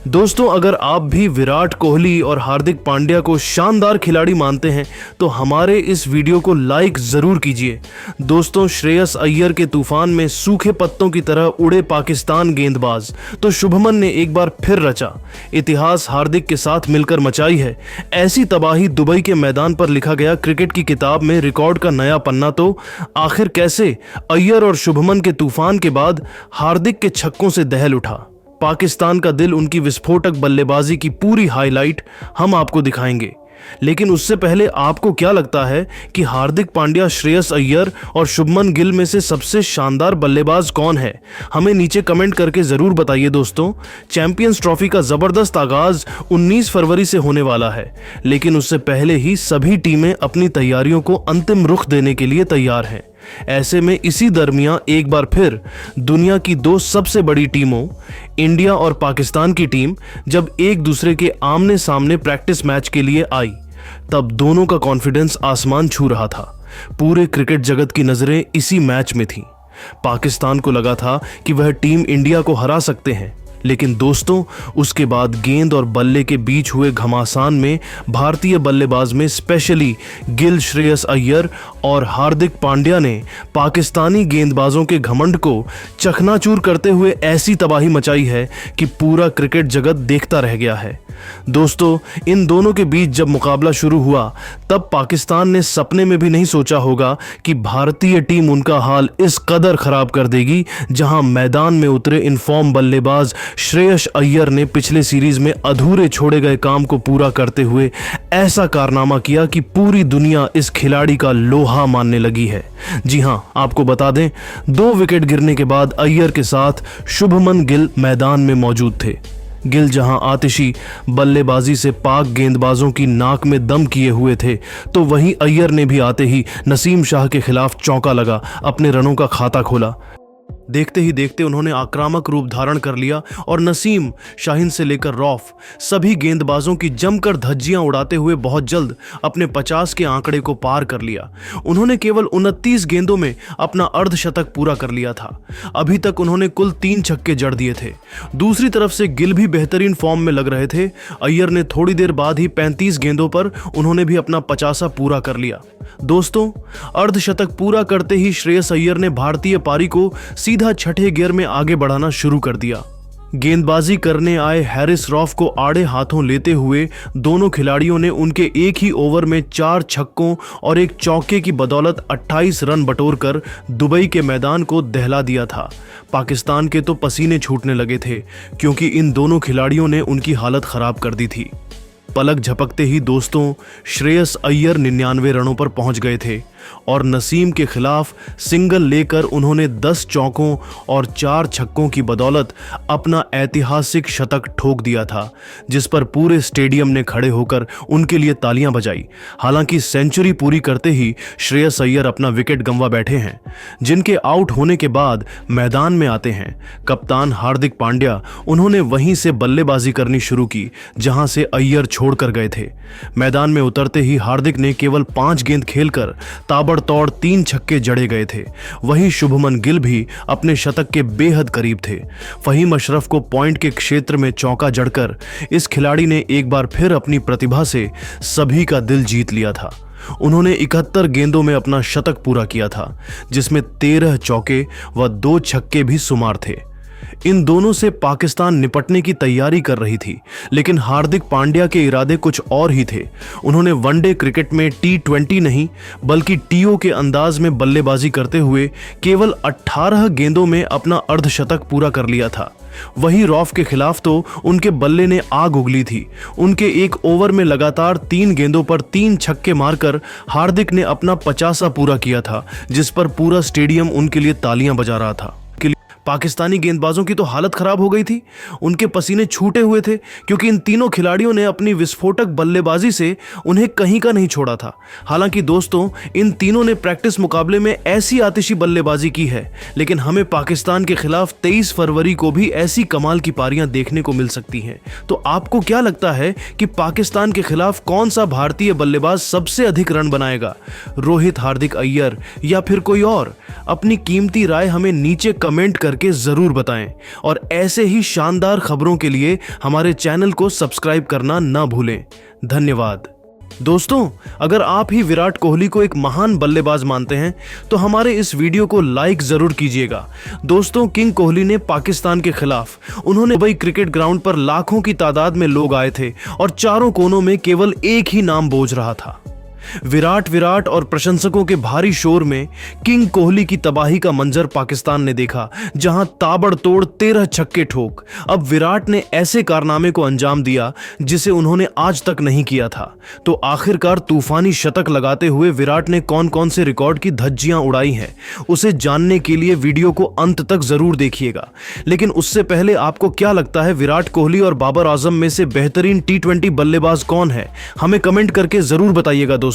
दोस्तों, अगर आप भी विराट कोहली और हार्दिक पांड्या को शानदार खिलाड़ी मानते हैं तो हमारे इस वीडियो को लाइक जरूर कीजिए। दोस्तों, श्रेयस अय्यर के तूफान में सूखे पत्तों की तरह उड़े पाकिस्तान गेंदबाज तो शुभमन ने एक बार फिर रचा। इतिहास हार्दिक के साथ मिलकर मचाई है। ऐसी तबाही दुबई के मैदान पर लिखा गया क्रिकेट की किताब में रिकॉर्ड का नया पन्ना तो आखिर कैसे अय्यर और शुभमन के तूफान के बाद हार्दिक के छक्कों से दहल उठा। पाकिस्तान का दिल उनकी विस्फोटक बल्लेबाजी की पूरी हाईलाइट हम आपको दिखाएंगे। लेकिन उससे पहले आपको क्या लगता है कि हार्दिक पांड्या, श्रेयस अय्यर और शुभमन गिल में से सबसे शानदार बल्लेबाज कौन है? हमें नीचे कमेंट करके जरूर बताइए। दोस्तों, चैंपियंस ट्रॉफी का जबरदस्त आगाज 19 फरवरी से होने वाला है, लेकिन उससे पहले ही सभी टीमें अपनी तैयारियों को अंतिम रुख देने के लिए तैयार हैं। ऐसे में इसी दरमियान एक बार फिर दुनिया की दो सबसे बड़ी टीमों इंडिया और पाकिस्तान की टीम जब एक दूसरे के आमने सामने प्रैक्टिस मैच के लिए आई, तब दोनों का कॉन्फिडेंस आसमान छू रहा था। पूरे क्रिकेट जगत की नजरें इसी मैच में थीं। पाकिस्तान को लगा था कि वह टीम इंडिया को हरा सकते हैं, लेकिन दोस्तों, उसके बाद गेंद और बल्ले के बीच हुए घमासान में भारतीय बल्लेबाज में स्पेशली गिल, श्रेयस अय्यर और हार्दिक पांड्या ने पाकिस्तानी गेंदबाजों के घमंड को चकनाचूर करते हुए ऐसी तबाही मचाई है कि पूरा क्रिकेट जगत देखता रह गया है। दोस्तों, इन दोनों के बीच जब मुकाबला शुरू हुआ तब पाकिस्तान ने सपने में भी नहीं सोचा होगा कि भारतीय टीम उनका हाल इस कदर खराब कर देगी, जहां मैदान में उतरे इनफॉर्म बल्लेबाज श्रेयस अय्यर ने पिछले सीरीज में अधूरे छोड़े गए काम को पूरा करते हुए ऐसा कारनामा किया कि पूरी दुनिया इस खिलाड़ी का लोहा मानने लगी है। जी हां, आपको बता दें, 2 विकेट गिरने के बाद अय्यर के साथ शुभमन गिल मैदान में मौजूद थे। गिल जहां आतिशी बल्लेबाजी से पाक गेंदबाजों की नाक में दम किए हुए थे, तो वहीं अय्यर ने भी आते ही नसीम शाह के खिलाफ चौका लगा अपने रनों का खाता खोला। देखते ही देखते उन्होंने आक्रामक रूप धारण कर लिया और नसीम, शाहीन से लेकर रौफ सभी गेंदबाजों की जमकर धज्जियां उड़ाते हुए बहुत जल्द अपने 50 के आंकड़े को पार कर लिया। उन्होंने केवल 29 गेंदों में अपना अर्धशतक पूरा कर लिया था। अभी तक उन्होंने कुल 3 छक्के जड़ दिए थे। दूसरी तरफ से गिल भी बेहतरीन फॉर्म में लग रहे थे। अय्यर ने थोड़ी देर बाद ही 35 गेंदों पर उन्होंने भी अपना 50 पूरा कर लिया। दोस्तों, अर्धशतक पूरा करते ही श्रेयस अय्यर ने भारतीय पारी को सीधा छठे गियर में आगे बढ़ाना शुरू कर दिया। गेंदबाजी करने आए हैरिस रौफ को आड़े हाथों लेते हुए दोनों खिलाड़ियों ने उनके एक ही ओवर में 4 छक्कों और 1 चौके की बदौलत 28 रन बटोरकर दुबई के मैदान को दहला दिया था। पाकिस्तान के तो पसीने छूटने लगे थे, क्योंकि इन दोनों खिलाड़ियों ने उनकी हालत खराब कर दी थी। पलक झपकते ही दोस्तों, श्रेयस अय्यर 99 रनों पर पहुंच गए थे और नसीम के खिलाफ सिंगल लेकर उन्होंने 10 चौकों और 4 छक्कों की बदौलत अपना ऐतिहासिक शतक ठोक दिया था, जिस पर पूरे स्टेडियम ने खड़े होकर उनके लिए तालियां बजाई। हालांकि सेंचुरी पूरी करते ही श्रेयस अय्यर अपना विकेट गंवा बैठे हैं। जिनके आउट होने के बाद मैदान में आते हैं कप्तान हार्दिक पांड्या। उन्होंने वहीं से बल्लेबाजी करनी शुरू की जहां से अय्यर छोड़कर गए थे। मैदान में उतरते ही हार्दिक ने केवल 5 गेंद खेलकर ताबड़तोड़ 3 छक्के जड़े गए थे। वहीं शुभमन गिल भी अपने शतक के बेहद करीब थे। फहीम अशरफ को पॉइंट के क्षेत्र में चौका जड़कर इस खिलाड़ी ने एक बार फिर अपनी प्रतिभा से सभी का दिल जीत लिया था। उन्होंने 71 गेंदों में अपना शतक पूरा किया था, जिसमें 13 चौके व 2 छक्के भी शुमार थे। इन दोनों से पाकिस्तान निपटने की तैयारी कर रही थी, लेकिन हार्दिक पांड्या के इरादे कुछ और ही थे। उन्होंने वनडे क्रिकेट में T20 नहीं बल्कि TO के अंदाज में बल्लेबाजी करते हुए केवल 18 गेंदों में अपना अर्धशतक पूरा कर लिया था। वहीं रौफ के खिलाफ तो उनके बल्ले ने आग उगली थी। उनके एक ओवर में लगातार 3 गेंदों पर 3 छक्के मारकर हार्दिक ने अपना 50 पूरा किया था, जिस पर पूरा स्टेडियम उनके लिए तालियां बजा रहा था। पाकिस्तानी गेंदबाजों की तो हालत खराब हो गई थी। उनके पसीने छूटे हुए थे, क्योंकि इन तीनों खिलाड़ियों ने अपनी विस्फोटक बल्लेबाजी से उन्हें कहीं का नहीं छोड़ा था। हालांकि दोस्तों, इन तीनों ने प्रैक्टिस मुकाबले में ऐसी आतिशी बल्लेबाजी की है, लेकिन हमें पाकिस्तान के खिलाफ 23 फरवरी को भी ऐसी कमाल की पारियां देखने को मिल सकती हैं। तो आपको क्या लगता है कि पाकिस्तान के खिलाफ कौन सा भारतीय बल्लेबाज सबसे अधिक रन बनाएगा? रोहित, हार्दिक, अय्यर या फिर कोई और? अपनी कीमती राय हमें नीचे कमेंट कर करके जरूर बताएं और ऐसे ही शानदार खबरों के लिए हमारे चैनल को सब्सक्राइब करना ना भूलें। धन्यवाद। दोस्तों, अगर आप ही विराट कोहली को एक महान बल्लेबाज मानते हैं तो हमारे इस वीडियो को लाइक जरूर कीजिएगा। दोस्तों, किंग कोहली ने पाकिस्तान के खिलाफ उन्होंने दुबई क्रिकेट ग्राउंड पर लाखों की तादाद में लोग आए थे और चारों कोनों में केवल एक ही नाम बोझ रहा था, विराट और प्रशंसकों के भारी शोर में किंग कोहली की तबाही का मंजर पाकिस्तान ने देखा, जहां ताबड़तोड़ 13 छक्के ठोक अब विराट ने ऐसे कारनामे को अंजाम दिया जिसे उन्होंने आज तक नहीं किया था। तो आखिरकार तूफानी शतक लगाते हुए विराट ने कौन कौन से रिकॉर्ड की धज्जियां उड़ाई हैं, उसे जानने के लिए वीडियो को अंत तक जरूर देखिएगा। लेकिन उससे पहले आपको क्या लगता है, विराट कोहली और बाबर आजम में से बेहतरीन T20 बल्लेबाज कौन है? हमें कमेंट करके जरूर बताइएगा। दोस्तों,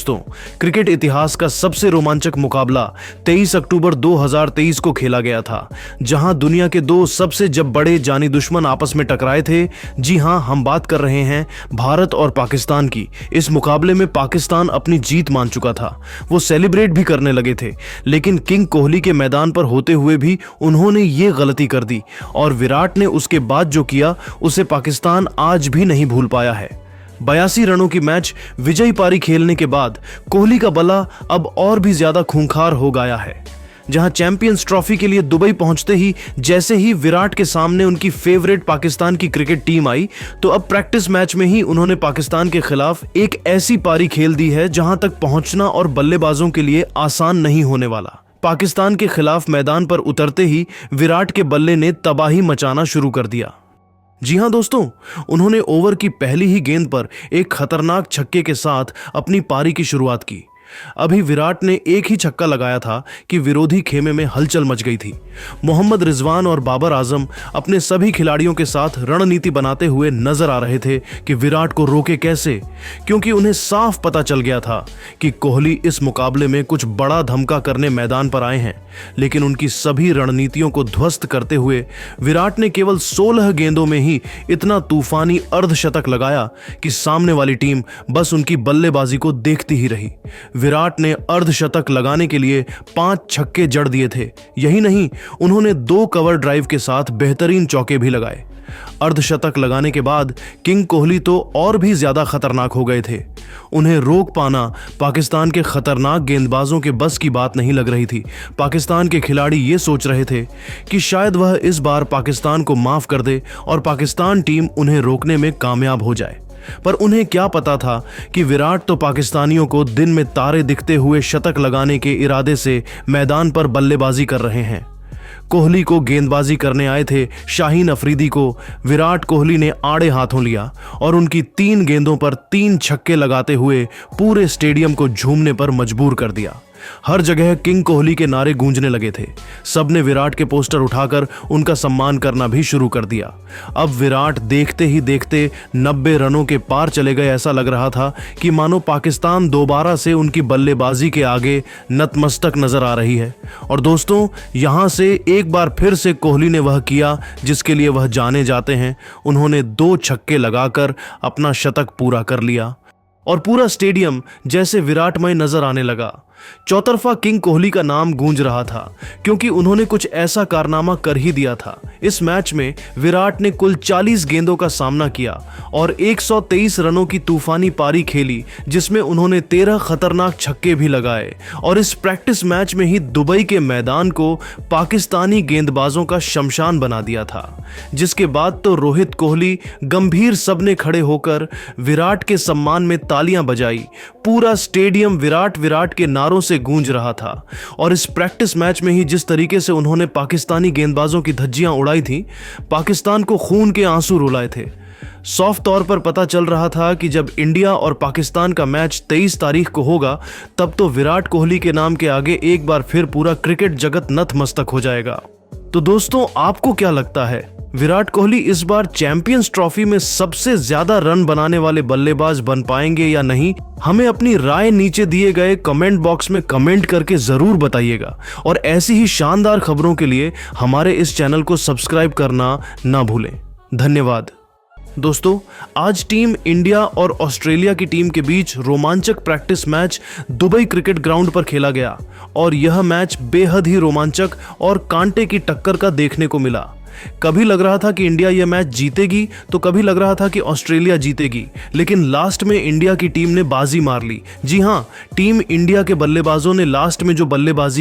क्रिकेट इतिहास का सबसे रोमांचक मुकाबला 23 अक्टूबर 2023 को खेला गया था, जहां दुनिया के दो सबसे जब बड़े जानी दुश्मन आपस में टकराए थे। जी हां, हम बात कर रहे हैं भारत और पाकिस्तान की। इस मुकाबले में पाकिस्तान अपनी जीत मान चुका था, वो सेलिब्रेट भी करने लगे थे, लेकिन किंग कोहली के मैदान पर होते हुए भी उन्होंने ये गलती कर दी और विराट ने उसके बाद जो किया उसे पाकिस्तान आज भी नहीं भूल पाया है। 82 रनों की मैच विजयी पारी खेलने के बाद कोहली का बल्ला अब और भी ज्यादा खूंखार हो गया है। जहां चैंपियंस ट्रॉफी के लिए दुबई पहुंचते ही जैसे ही विराट के सामने उनकी फेवरेट पाकिस्तान की क्रिकेट टीम आई, तो अब प्रैक्टिस मैच में ही उन्होंने पाकिस्तान के खिलाफ एक ऐसी पारी खेल दी है जहां तक पहुंचना और बल्लेबाजों के लिए आसान नहीं होने वाला। पाकिस्तान के खिलाफ मैदान पर उतरते ही विराट के बल्ले ने तबाही मचाना शुरू कर दिया। जी हां दोस्तों, उन्होंने ओवर की पहली ही गेंद पर एक खतरनाक छक्के के साथ अपनी पारी की शुरुआत की। अभी विराट ने एक ही छक्का लगाया था कि विरोधी खेमे में हलचल मच गई थी। मोहम्मद रिजवान और बाबर आजम अपने सभी खिलाड़ियों के साथ रणनीति बनाते हुए नजर आ रहे थे कि विराट को रोके कैसे, क्योंकि उन्हें साफ पता चल गया था कि कोहली इस मुकाबले में कुछ बड़ा धमका करने मैदान पर आए हैं। लेकिन उनकी सभी रणनीतियों को ध्वस्त करते हुए विराट ने केवल 16 गेंदों में ही इतना तूफानी अर्धशतक लगाया कि सामने वाली टीम बस उनकी बल्लेबाजी को देखती ही रही। विराट ने अर्धशतक लगाने के लिए 5 छक्के जड़ दिए थे। यही नहीं, उन्होंने 2 कवर ड्राइव के साथ बेहतरीन चौके भी लगाए। अर्धशतक लगाने के बाद किंग कोहली तो और भी ज्यादा खतरनाक हो गए थे। उन्हें रोक पाना पाकिस्तान के खतरनाक गेंदबाजों के बस की बात नहीं लग रही थी। पाकिस्तान के खिलाड़ी ये सोच रहे थे कि शायद वह इस बार पाकिस्तान को माफ कर दे और पाकिस्तान टीम उन्हें रोकने में कामयाब हो जाए। पर उन्हें क्या पता था कि विराट तो पाकिस्तानियों को दिन में तारे दिखते हुए शतक लगाने के इरादे से मैदान पर बल्लेबाजी कर रहे हैं। कोहली को गेंदबाजी करने आए थे शाहीन अफरीदी को विराट कोहली ने आड़े हाथों लिया और उनकी 3 गेंदों पर 3 छक्के लगाते हुए पूरे स्टेडियम को झूमने पर मजबूर कर दिया। हर जगह किंग कोहली के नारे गूंजने लगे थे। सबने विराट के पोस्टर उठाकर उनका सम्मान करना भी शुरू कर दिया। अब विराट देखते ही देखते 90 रनों के पार चले गए। ऐसा लग रहा था कि मानो पाकिस्तान दोबारा से उनकी बल्लेबाजी के आगे नतमस्तक नजर आ रही है। और दोस्तों, यहां से एक बार फिर से कोहली ने वह किया जिसके लिए वह जाने जाते हैं। उन्होंने 2 छक्के लगाकर अपना शतक पूरा कर लिया और पूरा स्टेडियम जैसे विराटमय नजर आने लगा। चौतरफा किंग कोहली का नाम गूंज रहा था क्योंकि उन्होंने कुछ ऐसा कारनामा कर ही दिया था। इस मैच में विराट ने कुल 40 गेंदों का सामना किया और 123 रनों की तूफानी पारी खेली, जिसमें उन्होंने 13 खतरनाक छक्के भी लगाए और इस प्रैक्टिस मैच में ही दुबई के मैदान को पाकिस्तानी गेंदबाजों का शमशान बना दिया था। जिसके बाद तो रोहित कोहली गंभीर सबने खड़े होकर विराट के सम्मान में तालियां बजाई। पूरा स्टेडियम विराट के नारों से गूंज रहा था और इस प्रैक्टिस मैच में ही जिस तरीके से उन्होंने पाकिस्तानी गेंदबाजों की धज्जियां उड़ाई थी, पाकिस्तान को खून के आंसू रुलाए थे। साफ तौर पर पता चल रहा था कि जब इंडिया और पाकिस्तान का मैच 23 तारीख को होगा, तब तो विराट कोहली के नाम के आगे एक बार फिर पूरा क्रिकेट जगत नतमस्तक हो जाएगा। तो दोस्तों, आपको क्या लगता है, विराट कोहली इस बार चैंपियंस ट्रॉफी में सबसे ज्यादा रन बनाने वाले बल्लेबाज बन पाएंगे या नहीं? हमें अपनी राय नीचे दिए गए कमेंट बॉक्स में कमेंट करके जरूर बताइएगा और ऐसी ही शानदार खबरों के लिए हमारे इस चैनल को सब्सक्राइब करना ना भूलें। धन्यवाद। दोस्तों, आज टीम इंडिया और ऑस्ट्रेलिया की टीम के बीच रोमांचक practice match Dubai cricket ground पर खेला गया और यह मैच बेहद ही रोमांचक और कांटे की टक्कर का देखने को मिला। कभी लग रहा था कि इंडिया यह मैच जीतेगी तो कभी लग रहा था कि ऑस्ट्रेलिया जीतेगी, लेकिन लास्ट में इंडिया की टीम ने बाजी मार ली। जी हां, टीम इंडिया के बल्लेबाजों ने लास्ट में जो बल्लेबाजी